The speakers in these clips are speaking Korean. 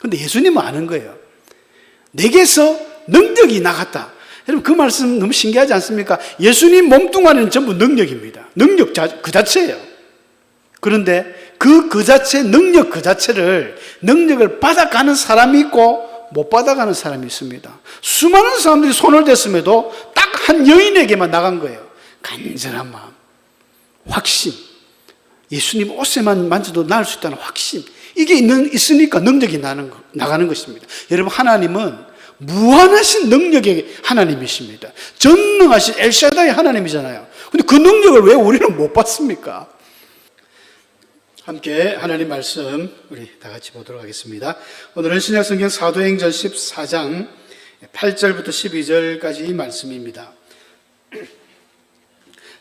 근데 예수님은 아는 거예요. 내게서 능력이 나갔다. 여러분 그 말씀 너무 신기하지 않습니까? 예수님 몸뚱아리는 전부 능력입니다. 능력 그 자체예요. 그런데 그 자체 능력 그 자체를 능력을 받아가는 사람이 있고 못 받아가는 사람이 있습니다. 수많은 사람들이 손을 댔음에도 딱 한 여인에게만 나간 거예요. 간절한 마음, 확신, 예수님 옷에만 만져도 나을 수 있다는 확신, 이게 있으니까 능력이 나가는 것입니다. 여러분 하나님은 무한하신 능력의 하나님이십니다. 전능하신 엘샤다의 하나님이잖아요. 근데 그 능력을 왜 우리는 못 받습니까? 함께 하나님 말씀 우리 다 같이 보도록 하겠습니다. 오늘은 신약성경 사도행전 14장 8절부터 12절까지 말씀입니다.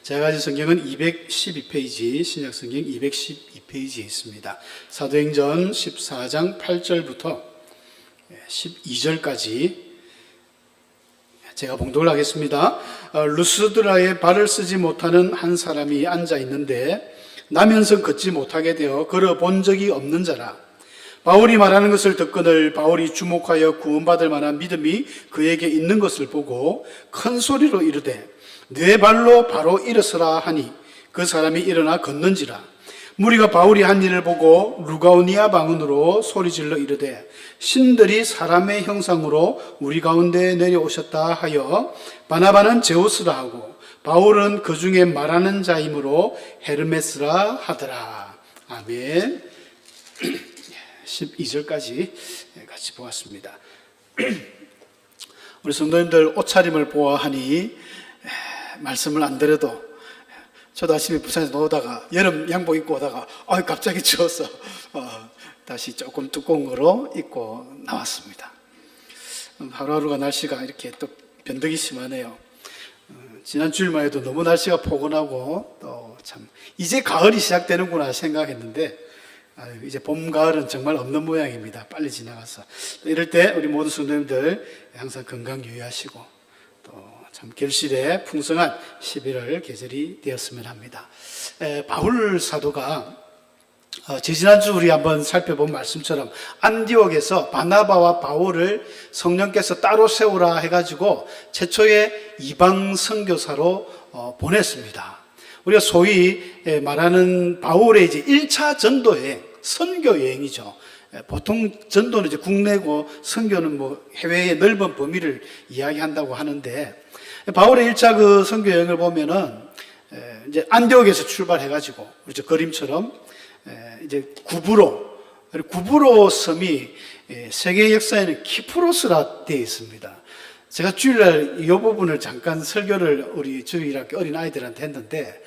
제가 가진 성경은 212페이지, 신약성경 212페이지에 있습니다. 사도행전 14장 8절부터 12절까지 제가 봉독을 하겠습니다. 루스드라에 발을 쓰지 못하는 한 사람이 앉아 있는데 나면서 걷지 못하게 되어 걸어본 적이 없는 자라. 바울이 말하는 것을 듣거늘 바울이 주목하여 구원받을 만한 믿음이 그에게 있는 것을 보고 큰 소리로 이르되 네 발로 바로 일어서라 하니 그 사람이 일어나 걷는지라. 무리가 바울이 한 일을 보고 루가오니아 방언으로 소리질러 이르되 신들이 사람의 형상으로 우리 가운데 내려오셨다 하여 바나바는 제우스라 하고 바울은 그 중에 말하는 자이므로 헤르메스라 하더라. 아멘. 12절까지 같이 보았습니다. 우리 성도님들 옷차림을 보아하니 말씀을 안 드려도 저도 아침에 부산에서 오다가 여름 양복 입고 오다가 갑자기 추워서 다시 조금 두꺼운 거로 입고 나왔습니다. 하루하루가 날씨가 이렇게 또 변덕이 심하네요. 지난 주일만 해도 너무 날씨가 포근하고 또 참 이제 가을이 시작되는구나 생각했는데 이제 봄, 가을은 정말 없는 모양입니다. 빨리 지나가서 이럴 때 우리 모든 성도님들 항상 건강 유의하시고 또 참 결실에 풍성한 11월 계절이 되었으면 합니다. 바울 사도가 지난주 우리 한번 살펴본 말씀처럼 안디옥에서 바나바와 바울을 성령께서 따로 세우라 해가지고 최초의 이방 선교사로 보냈습니다. 우리가 소위 말하는 바울의 이제 1차 전도여행, 선교 여행이죠. 보통 전도는 이제 국내고 선교는 뭐 해외의 넓은 범위를 이야기한다고 하는데 바울의 1차 그 선교 여행을 보면은 이제 안디옥에서 출발해가지고 우리 그림처럼 이제 구브로 섬이 세계 역사에는 키프로스라 되어 있습니다. 제가 주일날 이 부분을 잠깐 설교를 우리 주일학교 어린 아이들한테 했는데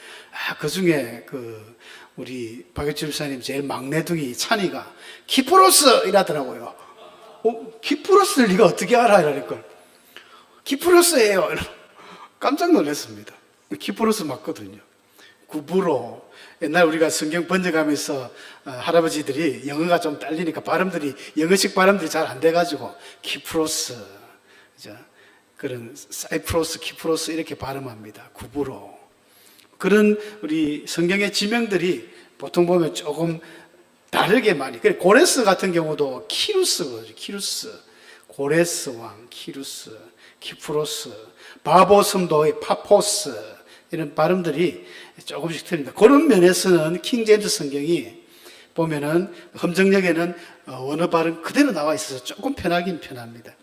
그 중에 우리 박혁지 집사님 제일 막내둥이 찬이가 키프로스 이라더라고요. 키프로스를 네가 어떻게 알아? 이러니까 키프로스예요. 깜짝 놀랐습니다. 키프로스 맞거든요. 구브로. 옛날 우리가 성경 번역하면서 할아버지들이 영어가 좀 딸리니까 발음들이 영어식 발음들이 잘 안 돼가지고 키프로스, 그런 사이프로스, 키프로스 이렇게 발음합니다. 구브로. 그런 우리 성경의 지명들이 보통 보면 조금 다르게 많이. 고레스 같은 경우도 키루스거든요. 키루스, 고레스 왕, 키루스, 키프로스, 바보섬도 파포스 이런 발음들이 조금씩 틀립니다. 그런 면에서는 킹제임스 성경이 보면은 험정역에는 원어 발음 그대로 나와 있어서 조금 편하긴 편합니다.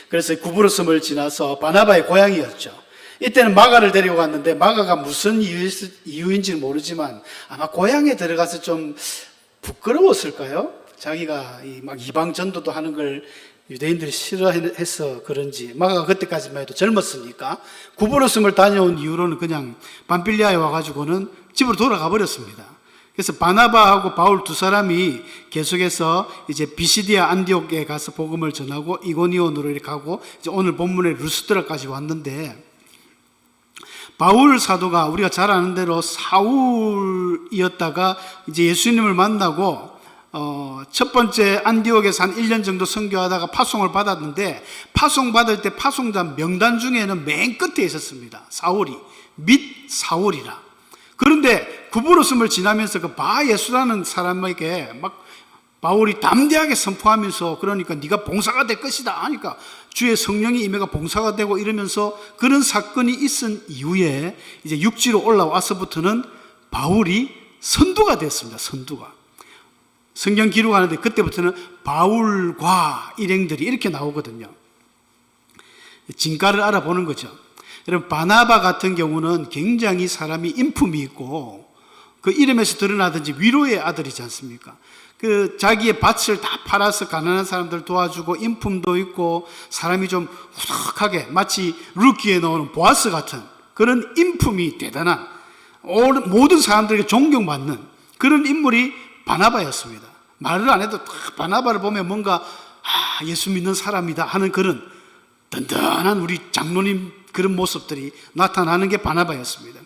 그래서 구브로 섬을 지나서 바나바의 고향이었죠. 이때는 마가를 데리고 갔는데 마가가 무슨 이유인지는 모르지만 아마 고향에 들어가서 좀 부끄러웠을까요? 자기가 막 이방 전도도 하는 걸 유대인들이 싫어해서 그런지 마가가 그때까지만 해도 젊었으니까 구브로 섬을 다녀온 이후로는 그냥 밤빌리아에 와가지고는 집으로 돌아가 버렸습니다. 그래서 바나바하고 바울 두 사람이 계속해서 이제 비시디아 안디옥에 가서 복음을 전하고 이고니온으로 이렇게 가고 이제 오늘 본문의 루스드라까지 왔는데 바울 사도가 우리가 잘 아는 대로 사울이었다가 이제 예수님을 만나고 첫 번째 안디옥에서 한 1년 정도 선교하다가 파송을 받았는데 파송 받을 때 파송자 명단 중에는 맨 끝에 있었습니다. 사울이 및 사울이라. 그런데 구브로 섬을 지나면서 그 바예수라는 사람에게 막 바울이 담대하게 선포하면서 그러니까 네가 봉사가 될 것이다 하니까 주의 성령의 임해가 봉사가 되고 이러면서 그런 사건이 있은 이후에 이제 육지로 올라와서부터는 바울이 선두가 됐습니다. 선두가. 성경 기록하는데 그때부터는 바울과 일행들이 이렇게 나오거든요. 진가를 알아보는 거죠. 여러분, 바나바 같은 경우는 굉장히 사람이 인품이 있고 그 이름에서 드러나든지 위로의 아들이지 않습니까? 그 자기의 밭을 다 팔아서 가난한 사람들 도와주고 인품도 있고 사람이 좀 후덕하게 마치 루키에 나오는 보아스 같은 그런 인품이 대단한 모든 사람들에게 존경받는 그런 인물이 바나바였습니다. 말을 안 해도 바나바를 보면 뭔가 예수 믿는 사람이다 하는 그런 든든한 우리 장로님 그런 모습들이 나타나는 게 바나바였습니다.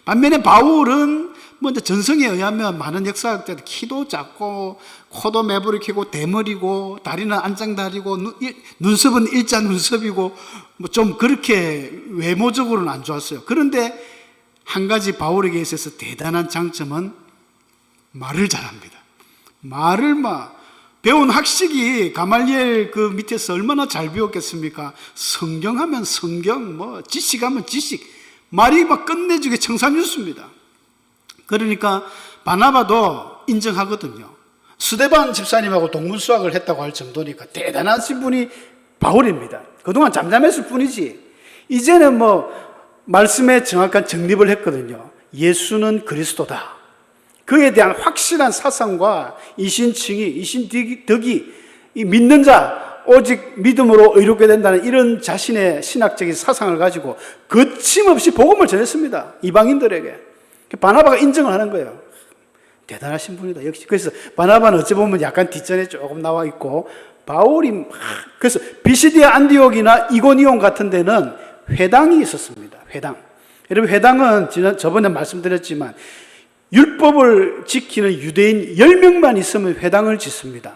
반면에 바울은 먼저 전성에 의하면 많은 역사학자들 키도 작고 코도 매부리키고 대머리고 다리는 안장다리고 눈썹은 일자 눈썹이고 뭐 좀 그렇게 외모적으로는 안 좋았어요. 그런데 한 가지 바울에게 있어서 대단한 장점은 말을 잘합니다. 말을 배운 학식이 가말리엘 그 밑에서 얼마나 잘 배웠겠습니까? 성경하면 성경, 지식하면 지식, 말이 끝내주게 청산유수입니다. 그러니까 바나바도 인정하거든요. 스데반 집사님하고 동문수학을 했다고 할 정도니까 대단하신 분이 바울입니다. 그동안 잠잠했을 뿐이지 이제는 말씀에 정확한 정립을 했거든요. 예수는 그리스도다. 그에 대한 확실한 사상과 이신칭의, 이신덕이 믿는 자 오직 믿음으로 의롭게 된다는 이런 자신의 신학적인 사상을 가지고 거침없이 복음을 전했습니다. 이방인들에게. 바나바가 인정을 하는 거예요. 대단하신 분이다. 역시. 그래서 바나바는 어찌 보면 약간 뒷전에 조금 나와 있고 바울이 그래서 비시디아 안디옥이나 이고니온 같은 데는 회당이 있었습니다. 회당. 여러분, 회당은 저번에 말씀드렸지만 율법을 지키는 유대인 10명만 있으면 회당을 짓습니다.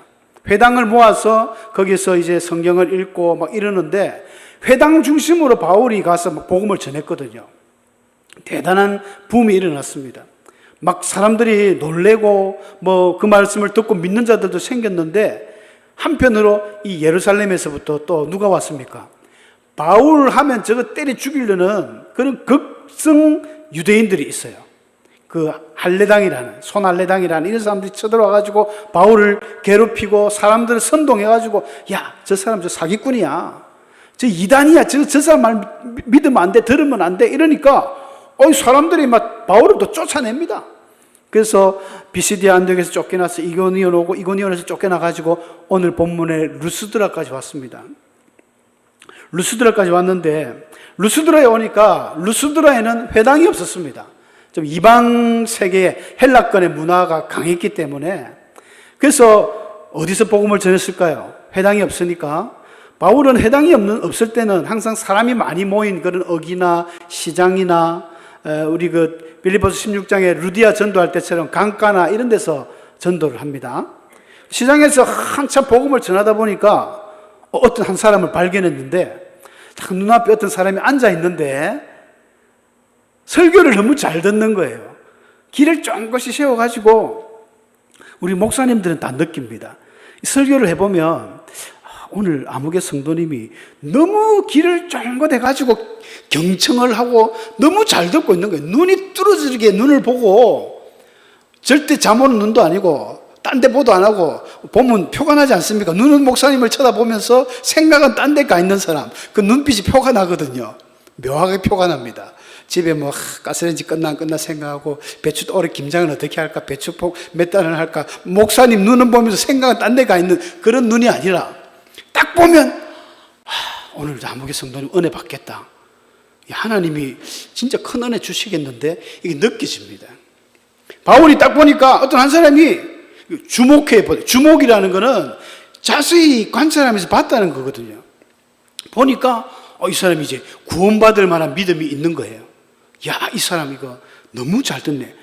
회당을 모아서 거기서 이제 성경을 읽고 이러는데 회당 중심으로 바울이 가서 복음을 전했거든요. 대단한 붐이 일어났습니다. 사람들이 놀래고 그 말씀을 듣고 믿는 자들도 생겼는데 한편으로 이 예루살렘에서부터 또 누가 왔습니까? 바울 하면 저거 때려 죽이려는 그런 극성 유대인들이 있어요. 그 할례당이라는 손할례당이라는 이런 사람들이 쳐들어와가지고 바울을 괴롭히고 사람들을 선동해가지고 야, 저 사람 저 사기꾼이야, 저 이단이야, 저 사람 말 믿으면 안 돼, 들으면 안 돼 이러니까 사람들이 바울을 또 쫓아냅니다. 그래서 비시디아 안디옥에서 쫓겨나서 이고니온 오고 이고니온에서 쫓겨나가지고 오늘 본문에 루스드라까지 왔습니다. 루스드라까지 왔는데 루스드라에 오니까 루스드라에는 회당이 없었습니다. 좀 이방 세계의 헬라권의 문화가 강했기 때문에 그래서 어디서 복음을 전했을까요? 회당이 없으니까. 바울은 회당이 없을 때는 항상 사람이 많이 모인 그런 어기나 시장이나 우리 빌립보서 16장에 루디아 전도할 때처럼 강가나 이런 데서 전도를 합니다. 시장에서 한참 복음을 전하다 보니까 어떤 한 사람을 발견했는데 딱 눈앞에 어떤 사람이 앉아 있는데 설교를 너무 잘 듣는 거예요. 길을 쫑긋이 세워가지고 우리 목사님들은 다 느낍니다. 설교를 해보면 오늘 아무개 성도님이 너무 길을 쫑긋 해가지고 경청을 하고 너무 잘 듣고 있는 거예요. 눈이 뚫어지게 눈을 보고 절대 잠 오는 눈도 아니고 딴 데 보도 안 하고 보면 표가 나지 않습니까? 눈은 목사님을 쳐다보면서 생각은 딴 데 가 있는 사람. 그 눈빛이 표가 나거든요. 묘하게 표가 납니다. 집에 가스레인지 끝나 생각하고 배추 올해 김장은 어떻게 할까? 배추폭 몇 달을 할까? 목사님 눈은 보면서 생각은 딴 데 가 있는 그런 눈이 아니라 딱 보면 오늘 아무개 성도님 은혜 받겠다. 하나님이 진짜 큰 은혜 주시겠는데 이게 느껴집니다. 바울이 딱 보니까 어떤 한 사람이 주목해. 주목이라는 거는 자세히 관찰하면서 봤다는 거거든요. 보니까 이 사람이 이제 구원받을 만한 믿음이 있는 거예요. 야, 이 사람 이거 너무 잘 듣네.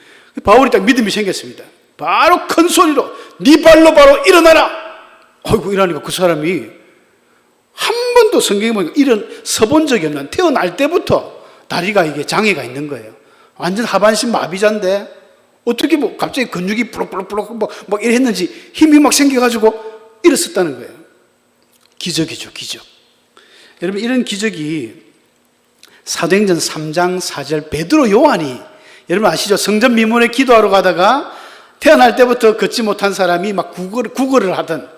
바울이 딱 믿음이 생겼습니다. 바로 큰 소리로 네 발로 바로 일어나라. 이러니까 그 사람이 한 번도 성경에 보니까 이런 서본 적이 없는, 태어날 때부터 다리가 이게 장애가 있는 거예요. 완전 하반신 마비자인데 어떻게 뭐 갑자기 근육이 부럭부럭부럭 막 이래 했는지 힘이 막 생겨가지고 일어섰다는 거예요. 기적이죠, 기적. 여러분, 이런 기적이 사도행전 3장 4절 베드로 요한이, 여러분 아시죠? 성전 미문에 기도하러 가다가 태어날 때부터 걷지 못한 사람이 막 구걸을 하던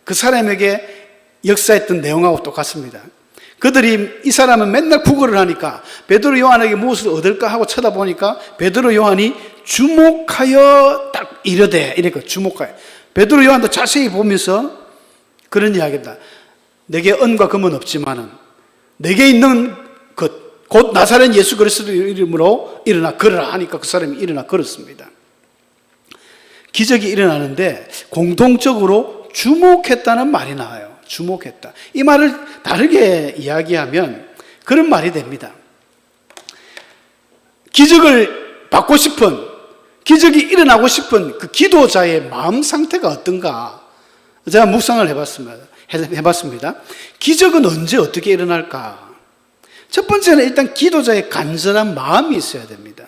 그 사람에게 역사했던 내용하고 똑같습니다. 그들이, 이 사람은 맨날 구걸을 하니까 베드로 요한에게 무엇을 얻을까 하고 쳐다보니까 베드로 요한이 주목하여 딱 이르되, 이러니까 주목하여. 베드로 요한도 자세히 보면서 그런 이야기입니다. 내게 은과 금은 없지만은 내게 있는 것, 곧 나사렛 예수 그리스도의 이름으로 일어나 걸으라 하니까 그 사람이 일어나 걸었습니다. 기적이 일어나는데 공통적으로 주목했다는 말이 나와요. 주목했다. 이 말을 다르게 이야기하면 그런 말이 됩니다. 기적을 받고 싶은, 기적이 일어나고 싶은 그 기도자의 마음 상태가 어떤가? 제가 묵상을 해봤습니다. 기적은 언제 어떻게 일어날까? 첫 번째는 일단 기도자의 간절한 마음이 있어야 됩니다.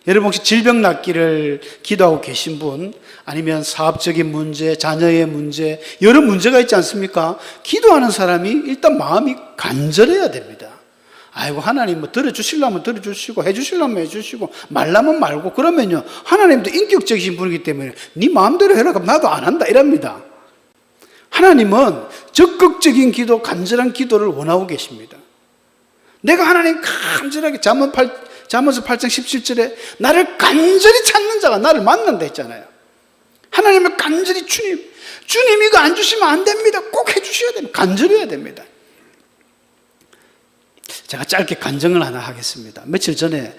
여러분 혹시 질병 낫기를 기도하고 계신 분, 아니면 사업적인 문제, 자녀의 문제, 여러 문제가 있지 않습니까? 기도하는 사람이 일단 마음이 간절해야 됩니다. 아이고, 하나님 뭐 들어주시려면 들어주시고 해주시려면 해주시고 말라면 말고, 그러면요 하나님도 인격적이신 분이기 때문에 네 마음대로 해라 그럼 나도 안 한다 이랍니다. 하나님은 적극적인 기도, 간절한 기도를 원하고 계십니다. 내가 하나님 간절하게 잠언서 8장 17절에 나를 간절히 찾는 자가 나를 만난다 했잖아요. 하나님을 간절히 주님 이거 안 주시면 안 됩니다. 꼭 해주셔야 됩니다. 간절해야 됩니다. 제가 짧게 간증을 하나 하겠습니다. 며칠 전에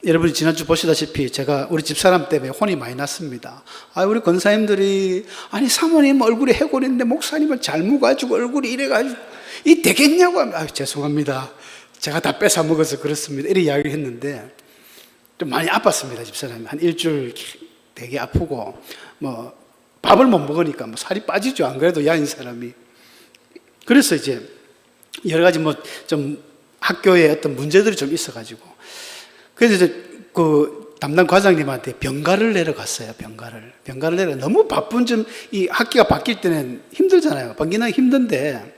여러분이 지난주 보시다시피 제가 우리 집사람 때문에 혼이 많이 났습니다. 우리 권사님들이 아니 사모님 얼굴이 해골인데 목사님은 잘못 가지고 얼굴이 이래가지고 이 되겠냐고 하면 죄송합니다. 제가 다 뺏어 먹어서 그렇습니다. 이렇게 이야기를 했는데 좀 많이 아팠습니다. 집사람이 한 일주일 되게 아프고 뭐 밥을 못 먹으니까 뭐 살이 빠지죠. 안 그래도 야인 사람이. 그래서 이제 여러 가지 뭐 좀 학교에 어떤 문제들이 좀 있어가지고 그래서 이제 그 담당 과장님한테 병가를 내러 갔어요. 병가를 내러 너무 바쁜 좀 이 학기가 바뀔 때는 힘들잖아요. 바뀌는 힘든데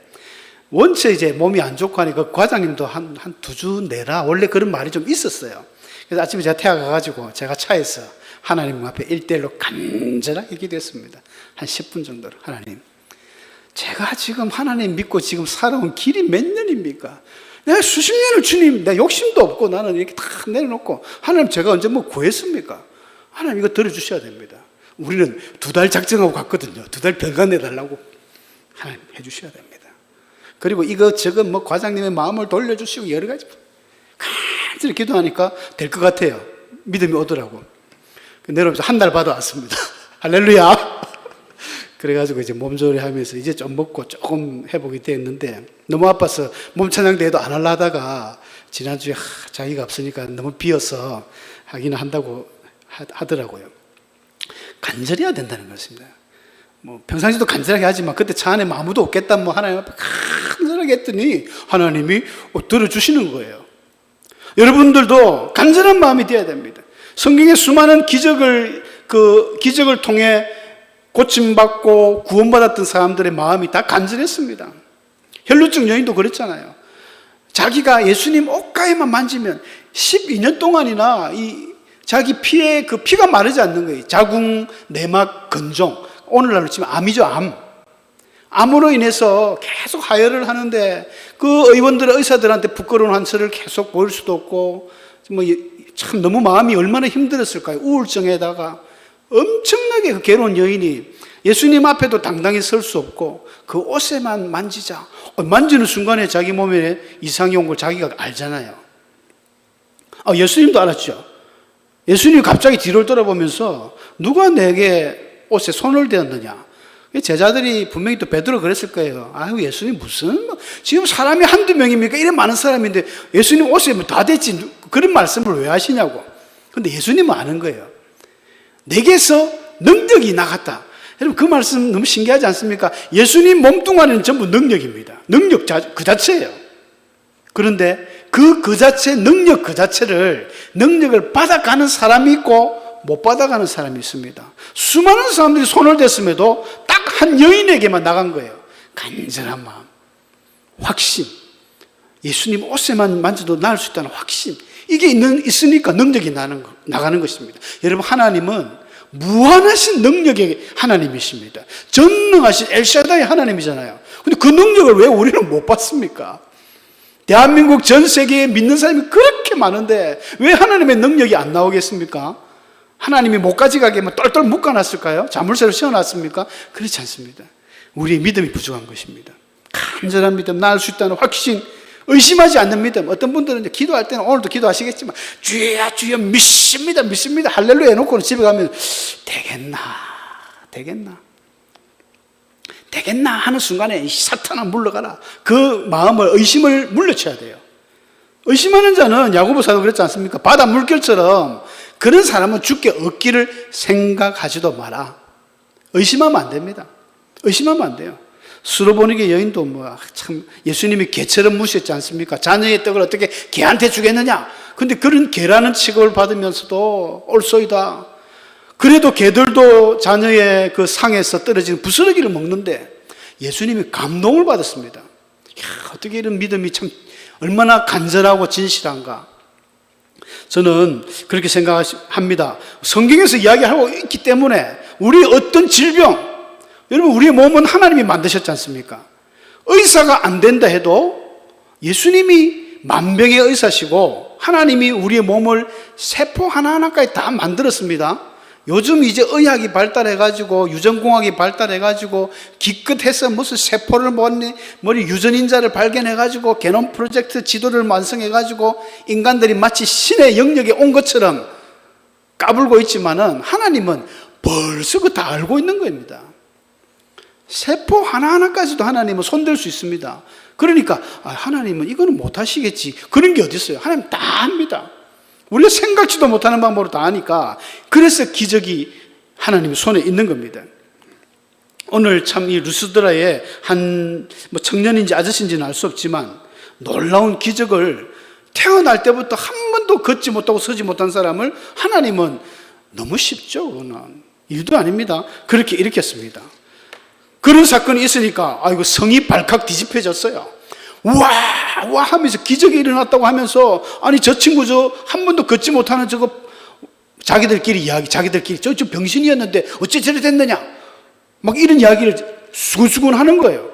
원체 이제 몸이 안 좋고 하니까 그 과장님도 한 2주 내라 원래 그런 말이 좀 있었어요. 그래서 아침에 제가 태아 가가지고 제가 차에서 하나님 앞에 1대1로 간절하게 기도했습니다. 한 10분 정도로. 하나님, 제가 지금 하나님 믿고 지금 살아온 길이 몇 년입니까? 내가 수십 년을 주님, 내 욕심도 없고 나는 이렇게 다 내려놓고 하나님 제가 언제 뭐 구했습니까? 하나님 이거 들어주셔야 됩니다. 우리는 2달 작정하고 갔거든요. 2달 병가 내달라고. 하나님 해주셔야 됩니다. 그리고 이것저것 뭐 과장님의 마음을 돌려주시고 여러 가지 간절히 기도하니까 될 것 같아요. 믿음이 오더라고. 내려오면서 한 달 받아왔습니다. 할렐루야. 그래가지고 이제 몸조리 하면서 이제 좀 먹고 조금 회복이 됐는데 너무 아파서 몸 찬양대회도 안 하려 하다가 지난주에 자기가 없으니까 너무 비어서 하기는 한다고 하더라고요. 간절해야 된다는 것입니다. 뭐 평상시도 간절하게 하지만 그때 차 안에 아무도 없겠다 뭐 하나님 앞에 간절하게 했더니 하나님이 들어주시는 거예요. 여러분들도 간절한 마음이 되어야 됩니다. 성경의 수많은 기적을 통해 고침받고 구원받았던 사람들의 마음이 다 간절했습니다. 혈루증 여인도 그랬잖아요. 자기가 예수님 옷가에만 만지면 12년 동안이나 자기 피에 그 피가 마르지 않는 거예요. 자궁, 내막, 근종. 오늘날로 치면 암이죠, 암. 암으로 인해서 계속 하혈을 하는데 그 의사들한테 부끄러운 환설을 계속 보일 수도 없고 참 너무 마음이 얼마나 힘들었을까요? 우울증에다가 엄청나게 그 괴로운 여인이 예수님 앞에도 당당히 설 수 없고 그 옷에만 만지자. 만지는 순간에 자기 몸에 이상이 온 걸 자기가 알잖아요. 예수님도 알았죠. 예수님이 갑자기 뒤를 돌아보면서 누가 내게 옷에 손을 대었느냐. 제자들이 분명히 또 베드로 그랬을 거예요. 아유, 예수님 무슨 지금 사람이 한두 명입니까? 이래 많은 사람인데 예수님 옷에 다 됐지. 그런 말씀을 왜 하시냐고. 근데 예수님은 아는 거예요. 내게서 능력이 나갔다. 여러분 그 말씀 너무 신기하지 않습니까? 예수님 몸뚱아리는 전부 능력입니다. 능력 그 자체예요. 그런데 그 자체 능력을 받아가는 사람이 있고 못 받아가는 사람이 있습니다. 수많은 사람들이 손을 댔음에도 딱 한 여인에게만 나간 거예요. 간절한 마음, 확신, 예수님 옷에만 만져도 나을 수 있다는 확신, 이게 있으니까 능력이 나가는 것입니다. 여러분, 하나님은 무한하신 능력의 하나님이십니다. 전능하신 엘샤다이 하나님이잖아요. 근데 그 능력을 왜 우리는 못 받습니까? 대한민국 전 세계에 믿는 사람이 그렇게 많은데 왜 하나님의 능력이 안 나오겠습니까? 하나님이 못까지 가게 똘똘 묶어놨을까요? 자물쇠로 씌워놨습니까? 그렇지 않습니다. 우리의 믿음이 부족한 것입니다. 간절한 믿음, 나을 수 있다는 확신, 의심하지 않는 믿음. 어떤 분들은 이제 기도할 때는 오늘도 기도하시겠지만 주여 주여 믿습니다 믿습니다 할렐루야 해놓고는 집에 가면 되겠나 하는 순간에 사탄아 물러가라, 그 마음을, 의심을 물려쳐야 돼요. 의심하는 자는 야고보사도 그랬지 않습니까? 바다 물결처럼 그런 사람은 죽게 얻기를 생각하지도 마라. 의심하면 안 됩니다. 의심하면 안 돼요. 수로보니게 여인도 참 예수님이 개처럼 무시했지 않습니까? 자녀의 떡을 어떻게 개한테 주겠느냐? 근데 그런 개라는 취급을 받으면서도 올소이다. 그래도 개들도 자녀의 그 상에서 떨어지는 부스러기를 먹는데 예수님이 감동을 받았습니다. 어떻게 이런 믿음이 참 얼마나 간절하고 진실한가. 저는 그렇게 생각합니다. 성경에서 이야기하고 있기 때문에 우리 어떤 질병, 여러분 우리의 몸은 하나님이 만드셨지 않습니까? 의사가 안 된다 해도 예수님이 만병의 의사시고 하나님이 우리의 몸을 세포 하나하나까지 다 만들었습니다. 요즘 이제 의학이 발달해가지고 유전공학이 발달해가지고 기껏해서 무슨 세포를 머리 유전인자를 발견해가지고 게놈 프로젝트 지도를 완성해가지고 인간들이 마치 신의 영역에 온 것처럼 까불고 있지만은 하나님은 벌써 그거 다 알고 있는 겁니다. 세포 하나하나까지도 하나님은 손댈 수 있습니다. 그러니까 하나님은 이거는 못하시겠지, 그런 게 어디 있어요? 하나님 다 합니다. 우리가 생각지도 못하는 방법으로 다 하니까, 그래서 기적이 하나님의 손에 있는 겁니다. 오늘 참 이 루스드라의 한 청년인지 아저씨인지는 알 수 없지만 놀라운 기적을, 태어날 때부터 한 번도 걷지 못하고 서지 못한 사람을 하나님은 너무 쉽죠. 그거는 일도 아닙니다. 그렇게 일으켰습니다. 그런 사건이 있으니까 아이고 성이 발칵 뒤집혀졌어요. 와 하면서 기적이 일어났다고 하면서, 아니 저 친구 저 한 번도 걷지 못하는 저거, 자기들끼리 저 병신이었는데 어째 저래 됐느냐, 막 이런 이야기를 수근수근 하는 거예요.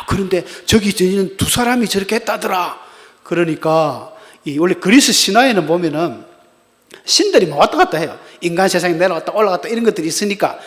그런데 저기는 두 사람이 저렇게 했다더라. 그러니까 원래 그리스 신화에는 보면은 신들이 막 왔다 갔다 해요. 인간 세상에 내려갔다 올라갔다 이런 것들이 있으니까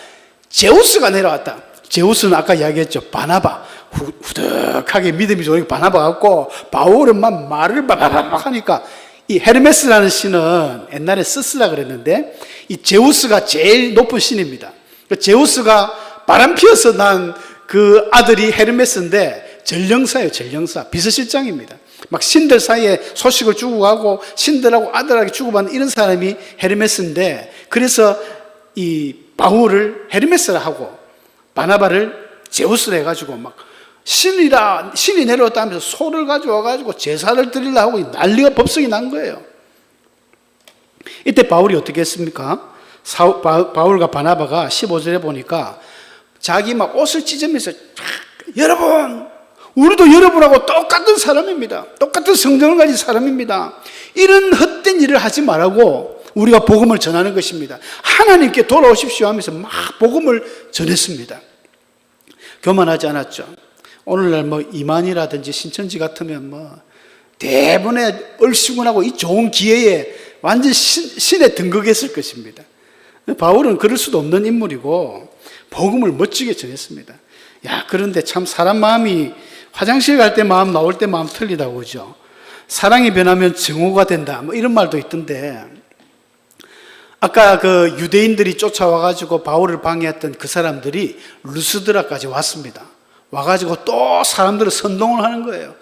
제우스가 내려왔다. 제우스는 아까 이야기했죠. 바나바, 후덕하게 믿음이 좋으니까 바나바 같고, 바울은 막 말을 바바박 하니까, 이 헤르메스라는 신은 옛날에 스스라 그랬는데 이 제우스가 제일 높은 신입니다. 제우스가 바람 피어서 난 그 아들이 헤르메스인데 전령사예요. 전령사, 비서실장입니다. 막 신들 사이에 소식을 주고 가고 신들하고 아들하게 주고받는 이런 사람이 헤르메스인데, 그래서 이 바울을 헤르메스라 하고 바나바를 제우스로 해가지고 막 신이 내려왔다 하면서 소를 가져와가지고 제사를 드리려 하고 난리가 법석이 난 거예요. 이때 바울이 어떻게 했습니까? 바울과 바나바가 15절에 보니까 자기 막 옷을 찢으면서, 여러분 우리도 여러분하고 똑같은 사람입니다. 똑같은 성정을 가진 사람입니다. 이런 헛된 일을 하지 말라고 우리가 복음을 전하는 것입니다. 하나님께 돌아오십시오 하면서 막 복음을 전했습니다. 교만하지 않았죠. 오늘날 이만이라든지 신천지 같으면 대부분의 얼씨군하고 이 좋은 기회에 완전 신에 등극했을 것입니다. 바울은 그럴 수도 없는 인물이고 복음을 멋지게 전했습니다. 그런데 참 사람 마음이 화장실 갈 때 마음, 나올 때 마음 틀리다고 그러죠. 사랑이 변하면 증오가 된다, 이런 말도 있던데, 아까 그 유대인들이 쫓아와가지고 바울을 방해했던 그 사람들이 루스드라까지 왔습니다. 와가지고 또 사람들을 선동을 하는 거예요.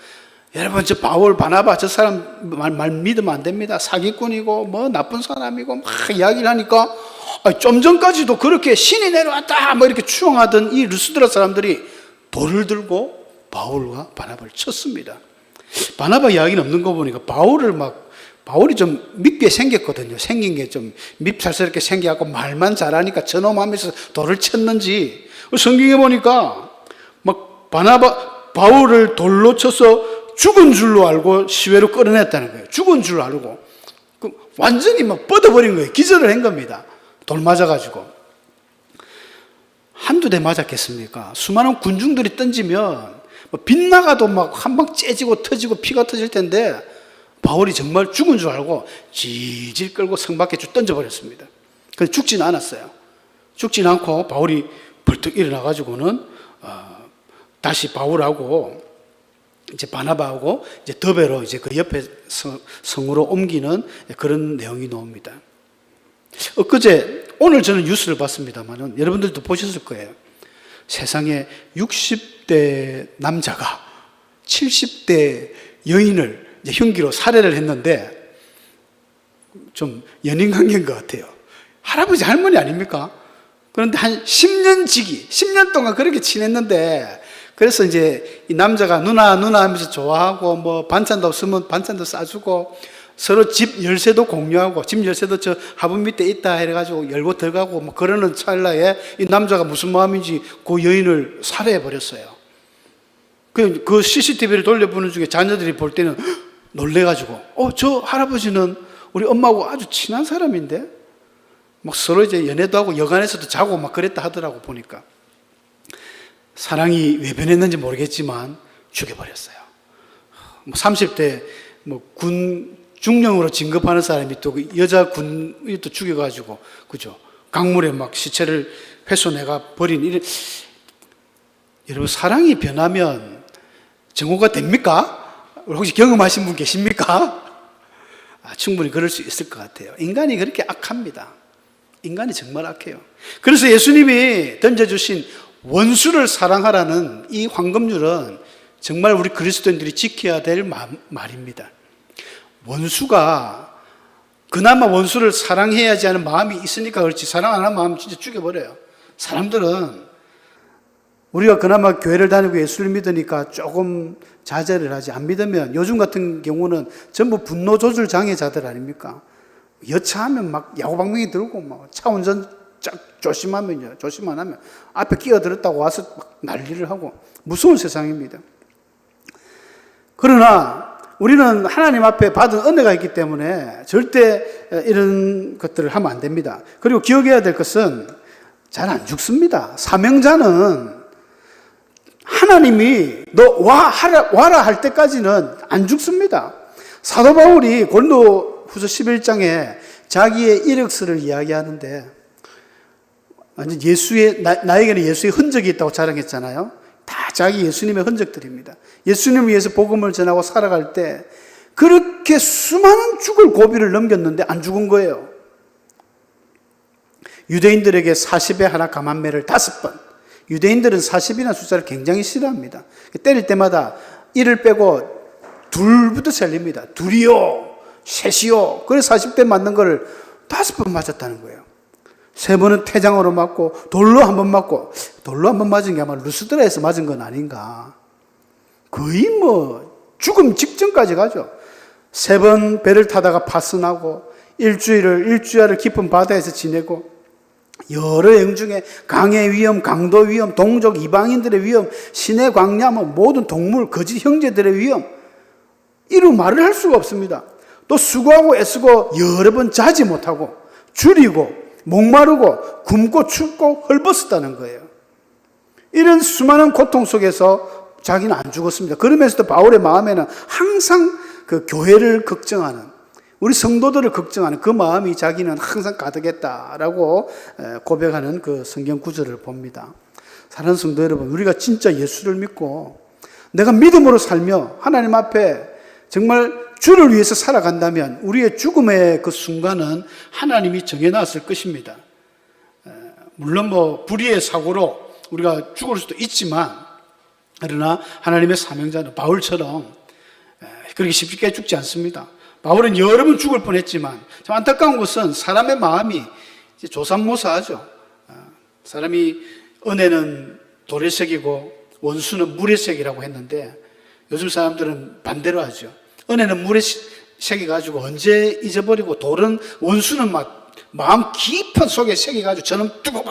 여러분 저 바울, 바나바 저 사람 말 믿으면 안 됩니다. 사기꾼이고 나쁜 사람이고 막 이야기를 하니까, 좀 전까지도 그렇게 신이 내려왔다 이렇게 추앙하던 이 루스드라 사람들이 돌을 들고 바울과 바나바를 쳤습니다. 바나바 이야기는 없는 거 보니까 바울을 막 바울이 좀 밉게 생겼거든요. 생긴 게 좀 밉살스럽게 생겨갖고 말만 잘하니까 저놈하면서 돌을 쳤는지, 성경에 보니까 막 바울을 돌로 쳐서 죽은 줄로 알고 시외로 끌어냈다는 거예요. 죽은 줄 알고. 완전히 막 뻗어버린 거예요. 기절을 한 겁니다. 돌 맞아가지고. 한두 대 맞았겠습니까? 수많은 군중들이 던지면 빗나가도 막 한 방 째지고 터지고 피가 터질 텐데, 바울이 정말 죽은 줄 알고 질질 끌고 성 밖에 쭉 던져버렸습니다. 그런데 죽지는 않았어요. 죽지는 않고 바울이 벌떡 일어나가지고는 다시 바울하고 이제 바나바하고 이제 더베로 이제 그 옆에 성으로 옮기는 그런 내용이 나옵니다. 오늘 저는 뉴스를 봤습니다만은 여러분들도 보셨을 거예요. 세상에 60대 남자가 70대 여인을 이제 흉기로 살해를 했는데, 좀 연인 관계인 것 같아요. 할아버지 할머니 아닙니까? 그런데 한 10년 동안 그렇게 지냈는데, 그래서 이제 이 남자가 누나 하면서 좋아하고, 뭐 반찬도 없으면 반찬도 싸주고, 서로 집 열쇠도 공유하고, 집 열쇠도 저 화분 밑에 있다 해가지고 열고 들어가고, 뭐 그러는 찰나에 이 남자가 무슨 마음인지 그 여인을 살해해버렸어요. 그 CCTV를 돌려보는 중에 자녀들이 볼 때는 놀래가지고, 저 할아버지는 우리 엄마하고 아주 친한 사람인데? 막 서로 이제 연애도 하고 여간에서도 자고 막 그랬다 하더라고, 보니까. 사랑이 왜 변했는지 모르겠지만 죽여버렸어요. 30대 군 중령으로 진급하는 사람이 또 그 여자 군이 또 죽여가지고, 그죠? 강물에 막 시체를 훼손해가 버린 여러분, 사랑이 변하면 정오가 됩니까? 혹시 경험하신 분 계십니까? 충분히 그럴 수 있을 것 같아요. 인간이 그렇게 악합니다. 인간이 정말 악해요. 그래서 예수님이 던져주신 원수를 사랑하라는 이 황금률은 정말 우리 그리스도인들이 지켜야 될 말입니다. 원수가 그나마 원수를 사랑해야지 하는 마음이 있으니까 그렇지, 사랑 안 하는 마음 진짜 죽여버려요. 사람들은 우리가 그나마 교회를 다니고 예수를 믿으니까 조금 자제를 하지, 안 믿으면 요즘 같은 경우는 전부 분노 조절 장애자들 아닙니까? 여차하면 막 야구방망이 들고 막 차 운전 조심 안 하면 앞에 끼어들었다고 와서 막 난리를 하고, 무서운 세상입니다. 그러나 우리는 하나님 앞에 받은 은혜가 있기 때문에 절대 이런 것들을 하면 안 됩니다. 그리고 기억해야 될 것은 잘 안 죽습니다. 사명자는 하나님이 너 와라 할 때까지는 안 죽습니다. 사도 바울이 고린도후서 11장에 자기의 이력서를 이야기하는데, 완전 나에게는 예수의 흔적이 있다고 자랑했잖아요. 다 자기 예수님의 흔적들입니다. 예수님을 위해서 복음을 전하고 살아갈 때 그렇게 수많은 죽을 고비를 넘겼는데 안 죽은 거예요. 유대인들에게 40에 하나 감한매를 5번. 유대인들은 40이라는 숫자를 굉장히 싫어합니다. 때릴 때마다 1을 빼고 둘부터 살립니다. 둘이요, 셋이요. 그래서 40대 맞는 거를 5번 맞았다는 거예요. 3번은 태장으로 맞고, 돌로 1번 맞고, 돌로 1번 맞은 게 아마 루스드라에서 맞은 건 아닌가. 거의 죽음 직전까지 가죠. 3번 배를 타다가 파선하고, 일주일을 깊은 바다에서 지내고, 여러 여행 중에 강의 위험, 강도 위험, 동족 이방인들의 위험, 신의 광야, 모든 동물, 거짓 형제들의 위험, 이루 말을 할 수가 없습니다. 또 수고하고 애쓰고 여러 번 자지 못하고, 줄이고, 목마르고 굶고 춥고 헐벗었다는 거예요. 이런 수많은 고통 속에서 자기는 안 죽었습니다. 그러면서도 바울의 마음에는 항상 그 교회를 걱정하는, 우리 성도들을 걱정하는 그 마음이 자기는 항상 가득했다라고 고백하는 그 성경 구절을 봅니다. 사랑하는 성도 여러분, 우리가 진짜 예수를 믿고 내가 믿음으로 살며 하나님 앞에 정말 주를 위해서 살아간다면 우리의 죽음의 그 순간은 하나님이 정해놨을 것입니다. 물론 불의의 사고로 우리가 죽을 수도 있지만, 그러나 하나님의 사명자는 바울처럼 그렇게 쉽게 죽지 않습니다. 바울은 여러 번 죽을 뻔했지만, 참 안타까운 것은 사람의 마음이 조삼모사하죠. 사람이 은혜는 돌의 색이고 원수는 물의 색이라고 했는데, 요즘 사람들은 반대로 하죠. 은혜는 새겨가지고 언제 잊어버리고 돌은 원수는 막 마음 깊은 속에 새겨가지고 저는 두고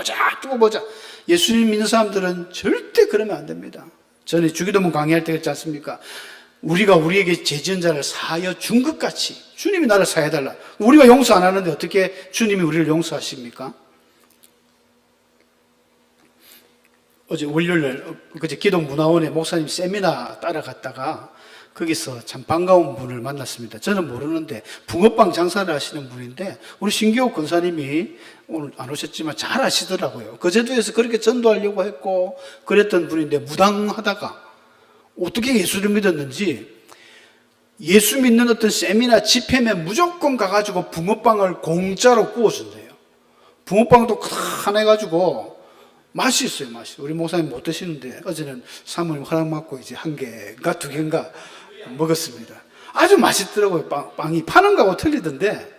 보자. 예수님 믿는 사람들은 절대 그러면 안 됩니다. 전에 주기도문 강의할 때 그랬지 않습니까? 우리가 우리에게 죄지은 자를 사하여 준 것 같이 주님이 나를 사해달라. 우리가 용서 안 하는데 어떻게 주님이 우리를 용서하십니까? 어제 월요일 그제 기독문화원에 목사님 세미나 따라갔다가 거기서 참 반가운 분을 만났습니다. 저는 모르는데 붕어빵 장사를 하시는 분인데 우리 신기호 권사님이 오늘 안 오셨지만 잘 아시더라고요. 그 제도에서 그렇게 전도하려고 했고 그랬던 분인데 무당하다가 어떻게 예수를 믿었는지 예수 믿는 어떤 세미나 집회에 무조건 가가지고 붕어빵을 공짜로 구워준대요. 붕어빵도 크다해가지고 맛이 있어요, 맛이. 우리 목사님 못 드시는데 어제는 사모님 허락 받고 이제 1개인가 2개인가 먹었습니다. 아주 맛있더라고요. 빵이 파는 거하고 틀리던데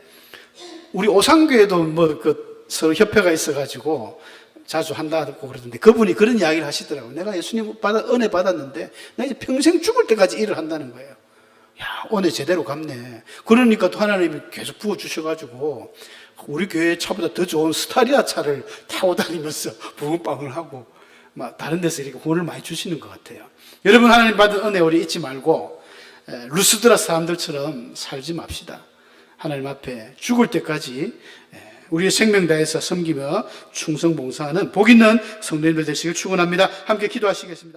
우리 오상교에도 뭐 서로 협회가 있어가지고 자주 한다고 그러던데 그분이 그런 이야기를 하시더라고요. 내가 예수님 은혜 받았는데 나 이제 평생 죽을 때까지 일을 한다는 거예요. 야, 은혜 제대로 갚네. 그러니까 또 하나님이 계속 부어주셔가지고 우리 교회 차보다 더 좋은 스타리아 차를 타고 다니면서 붕어빵을 하고 막 다른 데서 이렇게 후원을 많이 주시는 것 같아요. 여러분, 하나님 받은 은혜 우리 잊지 말고 루스드라 사람들처럼 살지 맙시다. 하나님 앞에 죽을 때까지 우리의 생명 다해서 섬기며 충성 봉사하는 복 있는 성도님들 되시길 축원합니다. 함께 기도하시겠습니다.